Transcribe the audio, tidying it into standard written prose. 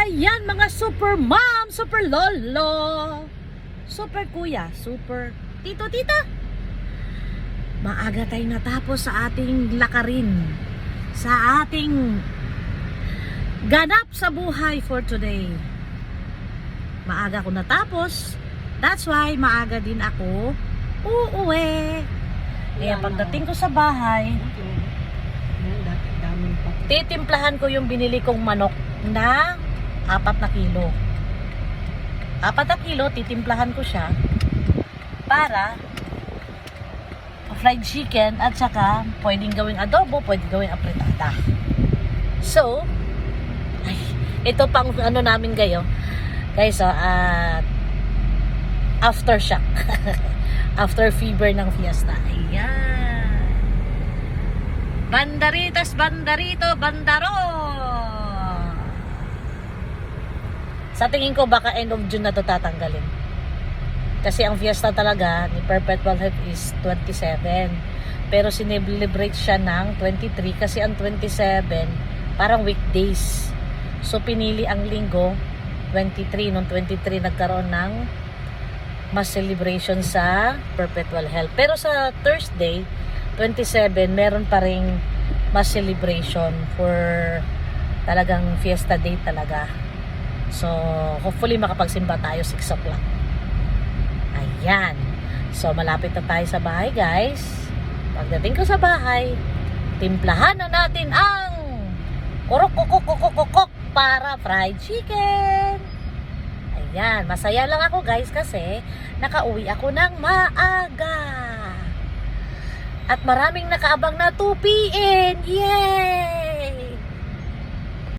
Ayan mga super mom, super lolo, super kuya, super tito, tita. Maaga tayo natapos sa ating lakarin, sa ating ganap sa buhay for today. Maaga ko natapos, that's why maaga din ako uuwi. Kaya pagdating ko sa bahay, titimplahan ko yung binili kong manok na 4 na kilo. 4 na kilo, titimplahan ko siya para fried chicken at saka pwedeng gawing adobo, pwedeng gawing apritada. So, ito pang ano namin kayo. Guys, aftershock. After fever ng fiesta. Ayan. Bandaritas, bandarito, bandaro. Sa tingin ko baka end of June na to tatanggalin. Kasi ang fiesta talaga ni Perpetual Health is 27. Pero sinelebrate siya ng 23 kasi ang 27 parang weekdays. So pinili ang linggo 23. Noong 23 nagkaroon ng mass celebration sa Perpetual Health. Pero sa Thursday 27 meron pa ring mass celebration for talagang fiesta day talaga. So hopefully makapagsimba tayo 6 o'clock. Ayan. So, malapit na tayo sa bahay, guys. Pagdating ko sa bahay, timplahan na natin ang kurok para fried chicken. Ayan. Masaya lang ako, guys, kasi nakauwi ako ng maaga. At maraming nakaabang na tupiin. Yay!